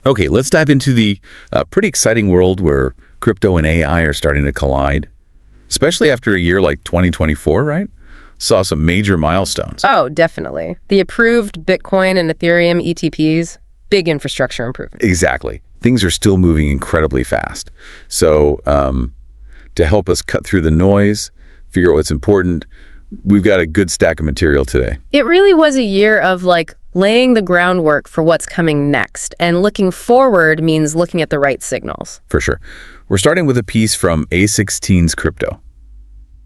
Okay, let's dive into the pretty exciting world where crypto and AI are starting to collide, especially after a year like 2024, right? Saw some major milestones. Oh, definitely. The approved Bitcoin and Ethereum ETPs, big infrastructure improvement. Exactly. Things are still moving incredibly fast. So to help us cut through the noise, figure out what's important, we've got a good stack of material today. It really was a year of laying the groundwork for what's coming next. And looking forward means looking at the right signals. For sure. We're starting with a piece from ai16z Crypto.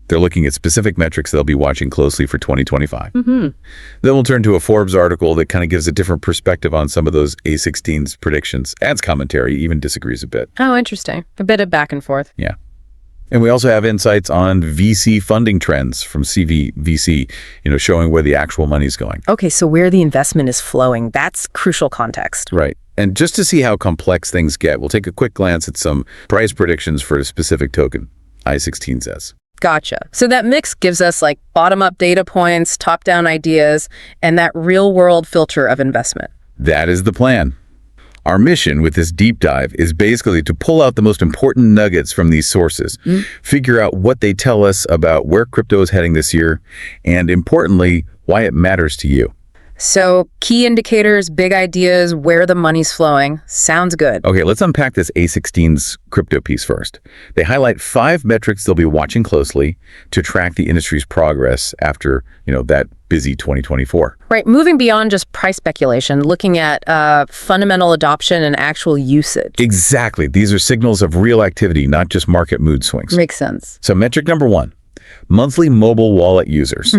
They're looking at specific metrics they'll be watching closely for 2025. Then we'll turn to a Forbes article that kind of gives a different perspective on some of those ai16z predictions, adds commentary, even disagrees a bit. Oh, interesting. A bit of back and forth. Yeah. And we also have insights on VC funding trends from CVVC, showing where the actual money's going. Okay, so where the investment is flowing, that's crucial context. Right. And just to see how complex things get, we'll take a quick glance at some price predictions for a specific token, ai16z. Gotcha. So that mix gives us bottom-up data points, top-down ideas, and that real-world filter of investment. That is the plan. Our mission with this deep dive is basically to pull out the most important nuggets from these sources, figure out what they tell us about where crypto is heading this year, and importantly, why it matters to you. So key indicators, big ideas, where the money's flowing. Sounds good. Okay, let's unpack this ai16z crypto piece first. They highlight 5 metrics they'll be watching closely to track the industry's progress after, that busy 2024. Right, moving beyond just price speculation, looking at fundamental adoption and actual usage. Exactly. These are signals of real activity, not just market mood swings. Makes sense. So metric number 1, monthly mobile wallet users.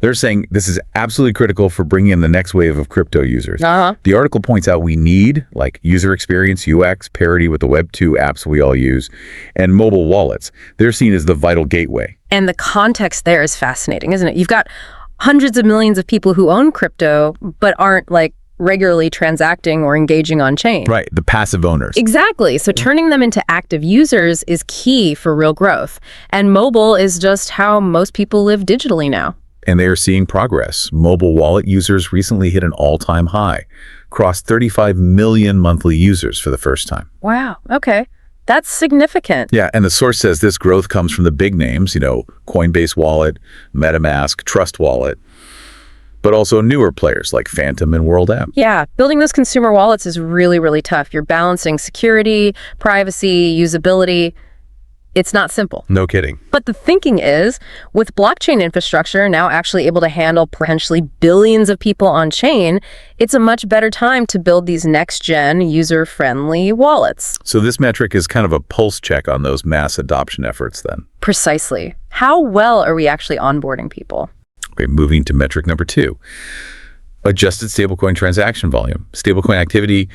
They're saying this is absolutely critical for bringing in the next wave of crypto users. The article points out we need user experience, UX, parity with the Web 2 apps we all use, and mobile wallets. They're seen as the vital gateway. And the context there is fascinating, isn't it? You've got hundreds of millions of people who own crypto, but aren't regularly transacting or engaging on chain. Right, the passive owners. Exactly. So turning them into active users is key for real growth. And mobile is just how most people live digitally now. And they are seeing progress. Mobile wallet users recently hit an all-time high, crossed 35 million monthly users for the first time. Wow. Okay. That's significant. Yeah, and the source says this growth comes from the big names, Coinbase Wallet, MetaMask, Trust Wallet, but also newer players like Phantom and World App. Yeah, building those consumer wallets is really, really tough. You're balancing security, privacy, usability. It's not simple. No kidding. But the thinking is, with blockchain infrastructure now actually able to handle potentially billions of people on chain, it's a much better time to build these next-gen, user-friendly wallets. So this metric is kind of a pulse check on those mass adoption efforts then. Precisely. How well are we actually onboarding people? Okay, moving to metric number 2. Adjusted stablecoin transaction volume. Stablecoin activity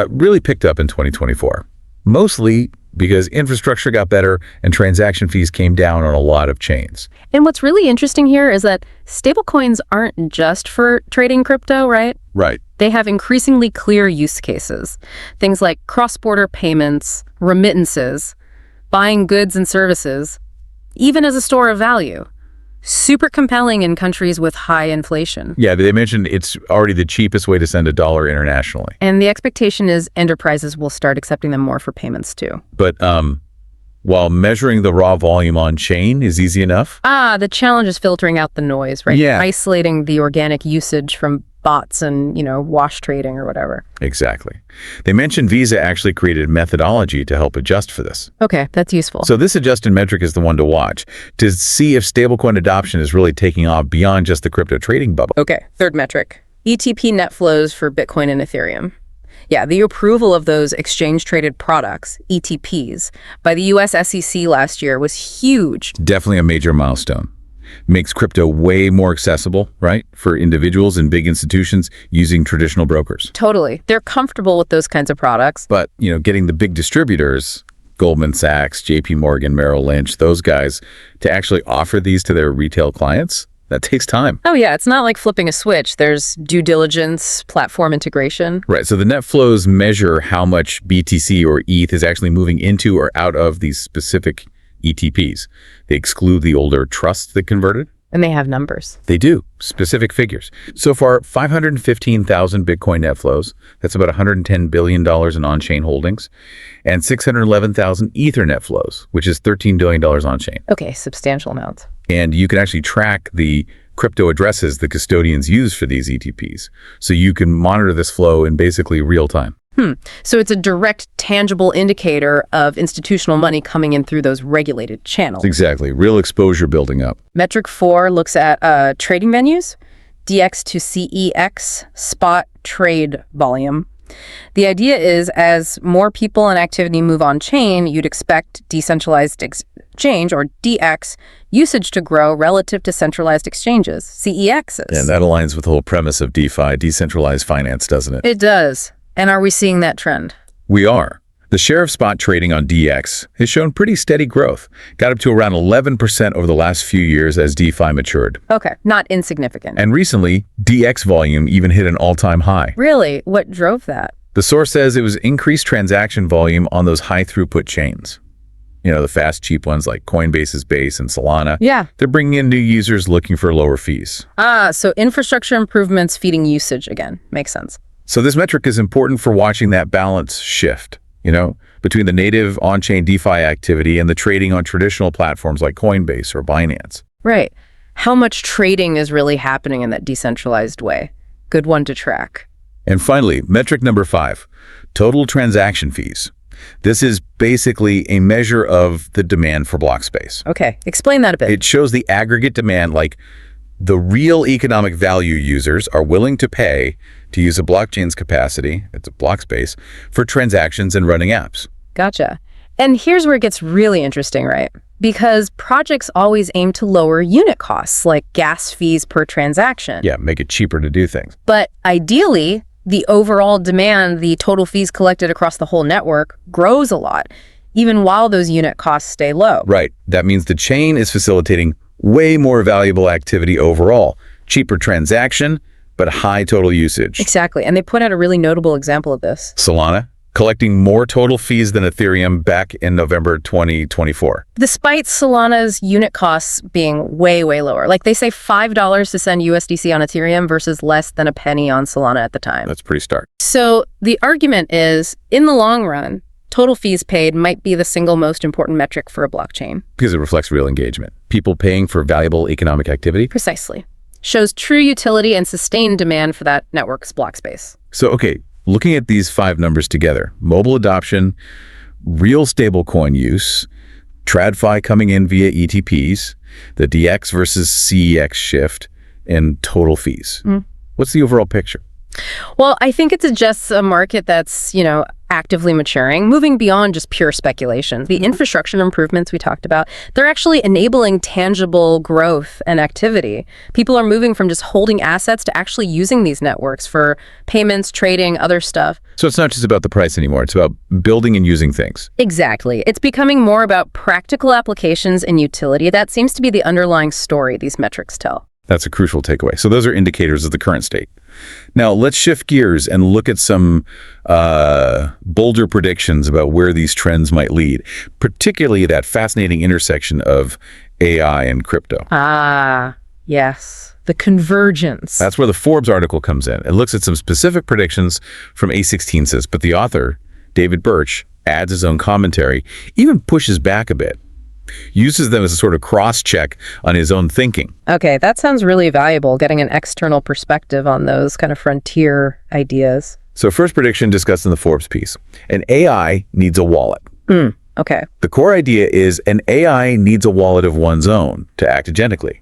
really picked up in 2024. Mostly because infrastructure got better and transaction fees came down on a lot of chains. And what's really interesting here is that stablecoins aren't just for trading crypto, right? Right. They have increasingly clear use cases. Things like cross-border payments, remittances, buying goods and services, even as a store of value. Super compelling in countries with high inflation. Yeah, they mentioned it's already the cheapest way to send a dollar internationally. And the expectation is enterprises will start accepting them more for payments too. But while measuring the raw volume on chain is easy enough. The challenge is filtering out the noise, right? Yeah. Isolating the organic usage from bots and, wash trading or whatever. Exactly. They mentioned Visa actually created a methodology to help adjust for this. Okay, that's useful. So this adjusted metric is the one to watch to see if stablecoin adoption is really taking off beyond just the crypto trading bubble. Okay, third metric, ETP net flows for Bitcoin and Ethereum. Yeah, the approval of those exchange-traded products, ETPs, by the US SEC last year was huge. Definitely a major milestone. Makes crypto way more accessible, right, for individuals and big institutions using traditional brokers. Totally. They're comfortable with those kinds of products. But, getting the big distributors, Goldman Sachs, JP Morgan, Merrill Lynch, those guys, to actually offer these to their retail clients, that takes time. Oh, yeah. It's not like flipping a switch. There's due diligence, platform integration. Right. So the net flows measure how much BTC or ETH is actually moving into or out of these specific ETPs. They exclude the older trusts that converted. And they have numbers. They do, specific figures. So far, 515,000 Bitcoin net flows. That's about $110 billion in on-chain holdings. And 611,000 Ether net flows, which is $13 billion on-chain. Okay, substantial amount. And you can actually track the crypto addresses the custodians use for these ETPs. So you can monitor this flow in basically real time. So it's a direct, tangible indicator of institutional money coming in through those regulated channels. Exactly. Real exposure building up. Metric 4 looks at trading venues, DX to CEX, spot trade volume. The idea is as more people and activity move on chain, you'd expect decentralized exchange, or DX, usage to grow relative to centralized exchanges, CEXs. And that aligns with the whole premise of DeFi, decentralized finance, doesn't it? It does. And are we seeing that trend? We are. The share of spot trading on DX has shown pretty steady growth, got up to around 11% over the last few years as DeFi matured. Okay, not insignificant. And recently, DX volume even hit an all-time high. Really? What drove that? The source says it was increased transaction volume on those high-throughput chains. You know, the fast, cheap ones like Coinbase's Base and Solana. Yeah. They're bringing in new users looking for lower fees. So infrastructure improvements feeding usage again. Makes sense. So this metric is important for watching that balance shift, between the native on-chain DeFi activity and the trading on traditional platforms like Coinbase or Binance. Right. How much trading is really happening in that decentralized way? Good one to track. And finally, metric number 5, total transaction fees. This is basically a measure of the demand for block space. Okay, explain that a bit. It shows the aggregate demand, like the real economic value users are willing to pay to use a blockchain's capacity, it's a block space, for transactions and running apps. Gotcha. And here's where it gets really interesting, right? Because projects always aim to lower unit costs, like gas fees per transaction. Yeah, make it cheaper to do things. But ideally, the overall demand, the total fees collected across the whole network, grows a lot, even while those unit costs stay low. Right. That means the chain is facilitating way more valuable activity overall. Cheaper transaction, but high total usage. Exactly. And they put out a really notable example of this. Solana, collecting more total fees than Ethereum back in November 2024. Despite Solana's unit costs being way, way lower. Like they say $5 to send USDC on Ethereum versus less than a penny on Solana at the time. That's pretty stark. So the argument is, in the long run, total fees paid might be the single most important metric for a blockchain. Because it reflects real engagement. People paying for valuable economic activity. Precisely. Shows true utility and sustained demand for that network's block space. So, okay, looking at these 5 numbers together, mobile adoption, real stablecoin use, TradFi coming in via ETPs, the DX versus CEX shift, and total fees. What's the overall picture? Well, I think it suggests a market that's, actively maturing, moving beyond just pure speculation. The infrastructure improvements we talked about, they're actually enabling tangible growth and activity. People are moving from just holding assets to actually using these networks for payments, trading, other stuff. So it's not just about the price anymore. It's about building and using things. Exactly. It's becoming more about practical applications and utility. That seems to be the underlying story these metrics tell. That's a crucial takeaway. So those are indicators of the current state. Now, let's shift gears and look at some bolder predictions about where these trends might lead, particularly that fascinating intersection of AI and crypto. Yes. The convergence. That's where the Forbes article comes in. It looks at some specific predictions from ai16z, but the author, David Birch, adds his own commentary, even pushes back a bit. Uses them as a sort of cross-check on his own thinking. Okay, that sounds really valuable, getting an external perspective on those kind of frontier ideas. So first prediction discussed in the Forbes piece. An AI needs a wallet. Okay. The core idea is an AI needs a wallet of one's own to act agentically.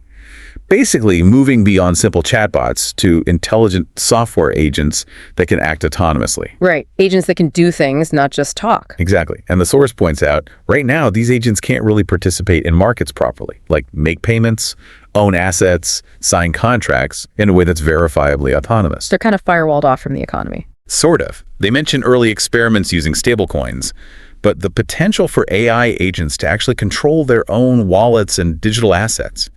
Basically, moving beyond simple chatbots to intelligent software agents that can act autonomously. Right. Agents that can do things, not just talk. Exactly. And the source points out, right now, these agents can't really participate in markets properly, like make payments, own assets, sign contracts in a way that's verifiably autonomous. They're kind of firewalled off from the economy. Sort of. They mention early experiments using stablecoins, but the potential for AI agents to actually control their own wallets and digital assets,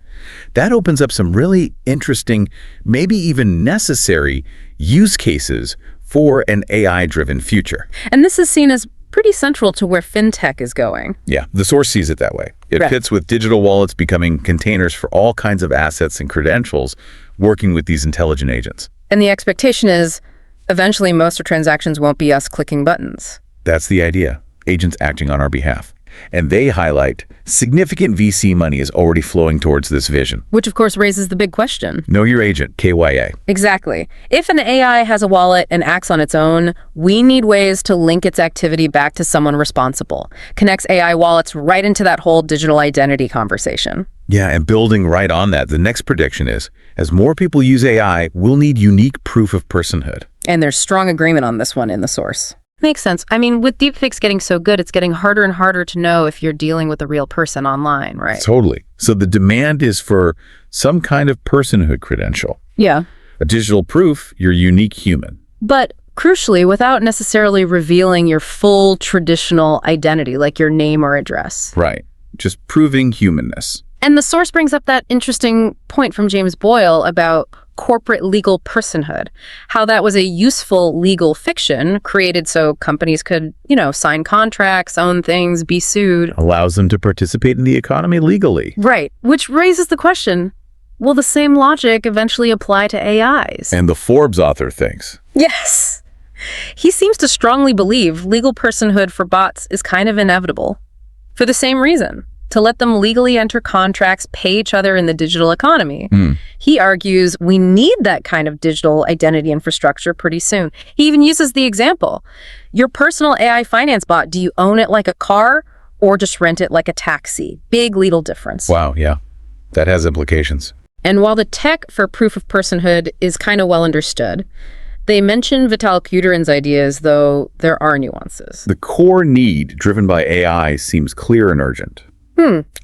that opens up some really interesting, maybe even necessary use cases for an AI-driven future. And this is seen as pretty central to where fintech is going. Yeah, the source sees it that way. It fits with digital wallets becoming containers for all kinds of assets and credentials working with these intelligent agents. And the expectation is eventually most of transactions won't be us clicking buttons. That's the idea. Agents acting on our behalf. And they highlight significant VC money is already flowing towards this vision. Which, of course, raises the big question. Know your agent, KYA. Exactly. If an AI has a wallet and acts on its own, we need ways to link its activity back to someone responsible. Connects AI wallets right into that whole digital identity conversation. Yeah, and building right on that, the next prediction is, as more people use AI, we'll need unique proof of personhood. And there's strong agreement on this one in the source. Makes sense. I mean, with deepfakes getting so good, it's getting harder and harder to know if you're dealing with a real person online, right? Totally. So the demand is for some kind of personhood credential. Yeah. A digital proof you're unique human. But crucially, without necessarily revealing your full traditional identity, like your name or address. Right. Just proving humanness. And the source brings up that interesting point from James Boyle about corporate legal personhood, how that was a useful legal fiction created so companies could, sign contracts, own things, be sued. Allows them to participate in the economy legally. Right, which raises the question, will the same logic eventually apply to AIs? And the Forbes author thinks. Yes. He seems to strongly believe legal personhood for bots is kind of inevitable. For the same reason. To let them legally enter contracts, pay each other in the digital economy. He argues we need that kind of digital identity infrastructure pretty soon. He even uses the example. Your personal AI finance bot, do you own it like a car or just rent it like a taxi? Big legal difference. Wow, yeah. That has implications. And while the tech for proof of personhood is kind of well understood, they mention Vitalik Buterin's ideas, though there are nuances. The core need driven by AI seems clear and urgent.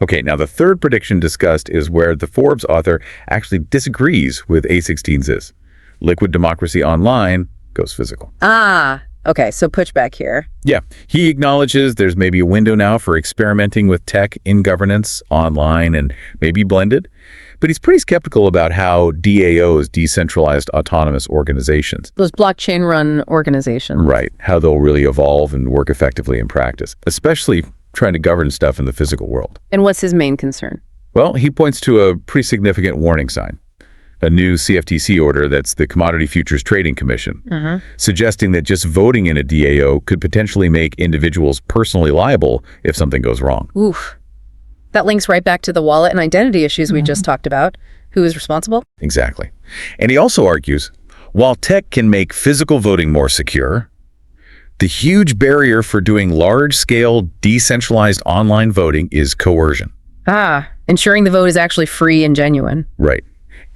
Okay, now the third prediction discussed is where the Forbes author actually disagrees with ai16z. Liquid democracy online goes physical. Okay, so pushback here. Yeah, he acknowledges there's maybe a window now for experimenting with tech in governance online and maybe blended, but he's pretty skeptical about how DAOs, decentralized autonomous organizations, those blockchain-run organizations. Right, how they'll really evolve and work effectively in practice, especially trying to govern stuff in the physical world. And what's his main concern? Well, he points to a pretty significant warning sign. A new CFTC order, that's the Commodity Futures Trading Commission, suggesting that just voting in a DAO could potentially make individuals personally liable if something goes wrong. Oof. That links right back to the wallet and identity issues we just talked about. Who is responsible? Exactly. And he also argues, while tech can make physical voting more secure, the huge barrier for doing large-scale, decentralized online voting is coercion. Ensuring the vote is actually free and genuine. Right.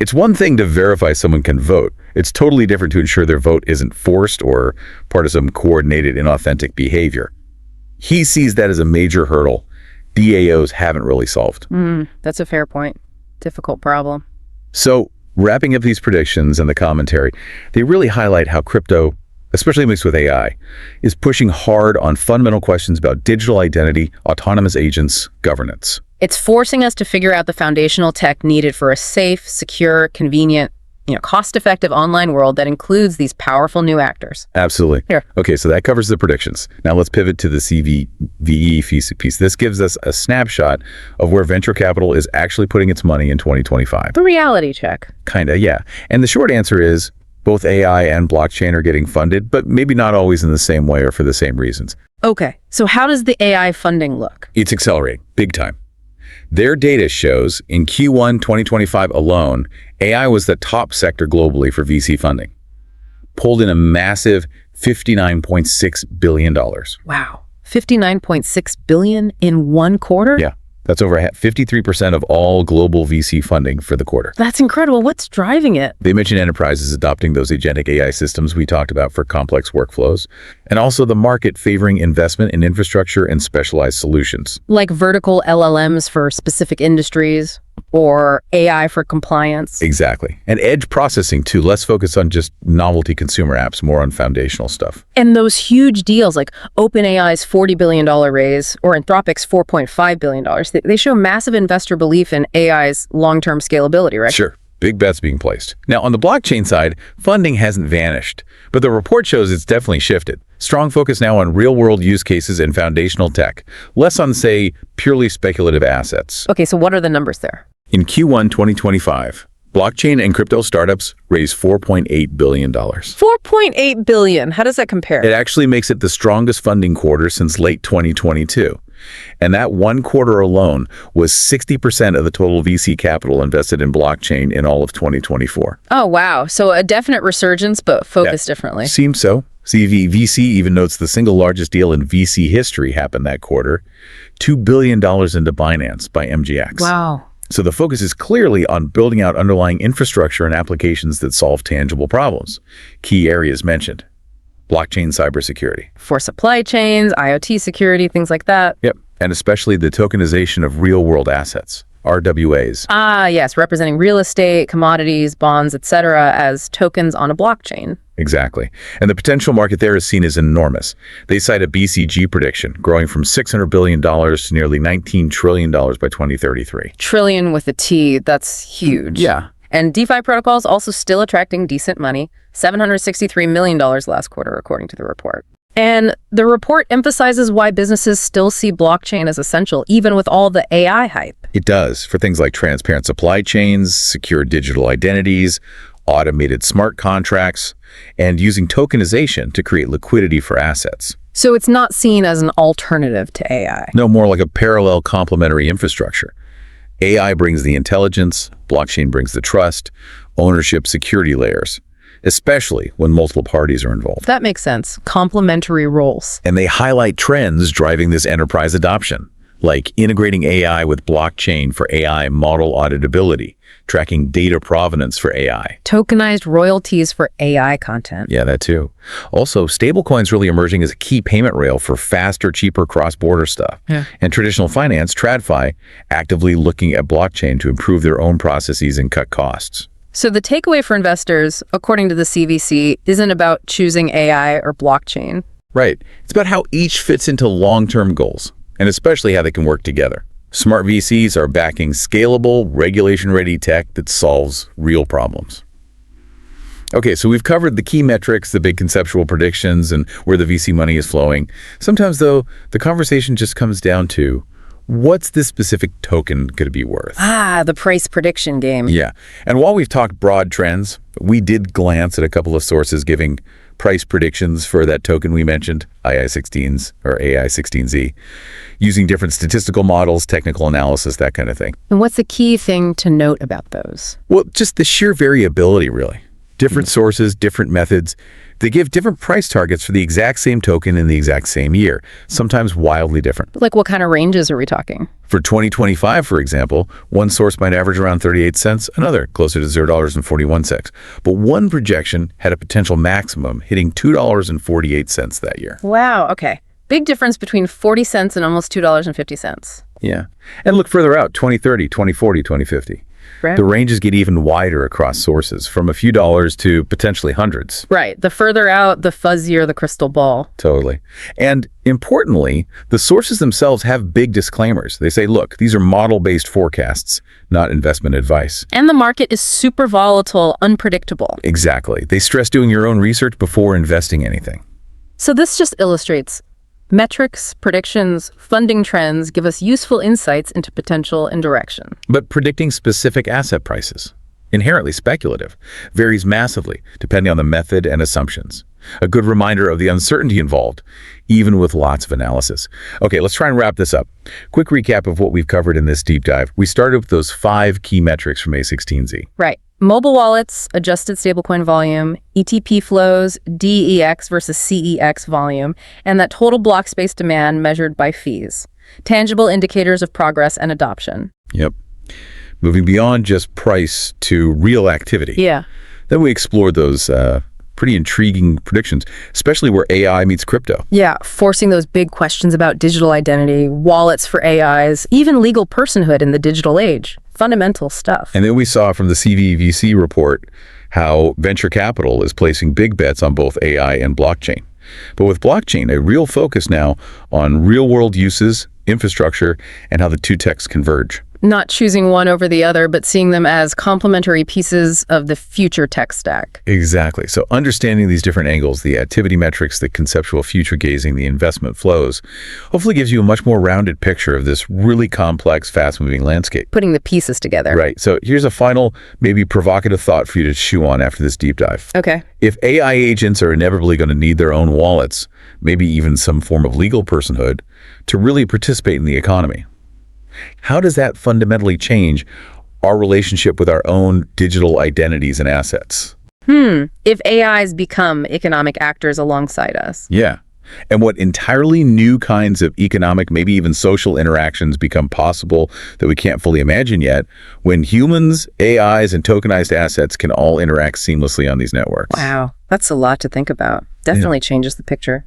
It's one thing to verify someone can vote. It's totally different to ensure their vote isn't forced or part of some coordinated, inauthentic behavior. He sees that as a major hurdle DAOs haven't really solved. That's a fair point. Difficult problem. So, wrapping up these predictions and the commentary, they really highlight how crypto, especially mixed with AI, is pushing hard on fundamental questions about digital identity, autonomous agents, governance. It's forcing us to figure out the foundational tech needed for a safe, secure, convenient, cost-effective online world that includes these powerful new actors. Absolutely. Here. Okay, so that covers the predictions. Now let's pivot to the CVE piece. This gives us a snapshot of where venture capital is actually putting its money in 2025. The reality check. Kinda, yeah. And the short answer is, both AI and blockchain are getting funded, but maybe not always in the same way or for the same reasons. Okay, so how does the AI funding look? It's accelerating, big time. Their data shows in Q1 2025 alone, AI was the top sector globally for VC funding. Pulled in a massive $59.6 billion. Wow, $59.6 billion in one quarter? Yeah, that's over 53% of all global VC funding for the quarter. That's incredible. What's driving it? They mentioned enterprises adopting those agentic AI systems we talked about for complex workflows, and also the market favoring investment in infrastructure and specialized solutions. Like vertical LLMs for specific industries, or AI for compliance. Exactly. And edge processing too, less focus on just novelty consumer apps, more on foundational stuff. And those huge deals like OpenAI's $40 billion raise or Anthropic's $4.5 billion, they show massive investor belief in AI's long-term scalability, right? Sure. Big bets being placed. Now, on the blockchain side, funding hasn't vanished, but the report shows it's definitely shifted. Strong focus now on real-world use cases and foundational tech, less on, say, purely speculative assets. Okay, so what are the numbers there? In Q1 2025, blockchain and crypto startups raised $4.8 billion. $4.8 billion. How does that compare? It actually makes it the strongest funding quarter since late 2022. And that one quarter alone was 60% of the total VC capital invested in blockchain in all of 2024. Oh, wow. So a definite resurgence, but focused differently. Seems so. VC even notes the single largest deal in VC history happened that quarter, $2 billion into Binance by MGX. Wow. So the focus is clearly on building out underlying infrastructure and applications that solve tangible problems. Key areas mentioned: blockchain cybersecurity. For supply chains, IoT security, things like that. Yep. And especially the tokenization of real-world assets, RWAs. Ah, yes, representing real estate, commodities, bonds, etc., as tokens on a blockchain. Exactly. And the potential market there is seen as enormous. They cite a BCG prediction, growing from $600 billion to nearly $19 trillion by 2033. Trillion with a T, that's huge. Yeah. And DeFi protocols also still attracting decent money, $763 million last quarter, according to the report. And the report emphasizes why businesses still see blockchain as essential, even with all the AI hype. It does, for things like transparent supply chains, secure digital identities, automated smart contracts, and using tokenization to create liquidity for assets. So it's not seen as an alternative to AI. No, more like a parallel complementary infrastructure. AI brings the intelligence, blockchain brings the trust, ownership, security layers, especially when multiple parties are involved. That makes sense. Complementary roles. And they highlight trends driving this enterprise adoption, like integrating AI with blockchain for AI model auditability, tracking data provenance for AI. Tokenized royalties for AI content. Yeah, that too. Also, stablecoins really emerging as a key payment rail for faster, cheaper cross-border stuff. Yeah. And traditional finance, TradFi, actively looking at blockchain to improve their own processes and cut costs. So the takeaway for investors, according to the CVC, isn't about choosing AI or blockchain. Right. It's about how each fits into long-term goals, and especially how they can work together. Smart VCs are backing scalable, regulation-ready tech that solves real problems. Okay, so we've covered the key metrics, the big conceptual predictions, and where the VC money is flowing. Sometimes, though, the conversation just comes down to, what's this specific token going to be worth? Ah, the price prediction game. Yeah, and while we've talked broad trends, we did glance at a couple of sources giving price predictions for that token we mentioned, AI16z or ai16z, using different statistical models, technical analysis, that kind of thing. And what's the key thing to note about those? Well, just the sheer variability, really. Different sources, different methods. They give different price targets for the exact same token in the exact same year, sometimes wildly different. Like what kind of ranges are we talking? For 2025, for example, one source might average around 38 cents, another closer to $0.41. But one projection had a potential maximum hitting $2.48 that year. Wow, okay. Big difference between 40 cents and almost $2.50. Yeah. And look further out, 2030, 2040, 2050. Right. The ranges get even wider across sources, from a few dollars to potentially hundreds. Right. The further out, the fuzzier the crystal ball. Totally. And importantly, the sources themselves have big disclaimers. They say, look, these are model-based forecasts, not investment advice. And the market is super volatile, unpredictable. Exactly. They stress doing your own research before investing anything. So this just illustrates metrics, predictions, funding trends give us useful insights into potential and direction. But predicting specific asset prices, inherently speculative, varies massively depending on the method and assumptions. A good reminder of the uncertainty involved, even with lots of analysis. Okay, let's try and wrap this up. Quick recap of what we've covered in this deep dive. We started with those 5 key metrics from A16Z. Right. Mobile wallets, adjusted stablecoin volume, ETP flows, DEX versus CEX volume, and that total block space demand measured by fees. Tangible indicators of progress and adoption. Yep. Moving beyond just price to real activity. Yeah. Then we explored those pretty intriguing predictions, especially where AI meets crypto. Yeah, forcing those big questions about digital identity, wallets for AIs, even legal personhood in the digital age. Fundamental stuff. And then we saw from the CVVC report how venture capital is placing big bets on both AI and blockchain. But with blockchain, a real focus now on real-world uses, infrastructure, and how the two techs converge. Not choosing one over the other, but seeing them as complementary pieces of the future tech stack. Exactly. So understanding these different angles, the activity metrics, the conceptual future gazing, the investment flows, hopefully gives you a much more rounded picture of this really complex, fast-moving landscape. Putting the pieces together. Right. So here's a final, maybe provocative thought for you to chew on after this deep dive. Okay. If AI agents are inevitably going to need their own wallets, maybe even some form of legal personhood, to really participate in the economy, how does that fundamentally change our relationship with our own digital identities and assets? If AIs become economic actors alongside us. Yeah. And what entirely new kinds of economic, maybe even social interactions become possible that we can't fully imagine yet when humans, AIs, and tokenized assets can all interact seamlessly on these networks. Wow, that's a lot to think about. Definitely changes the picture.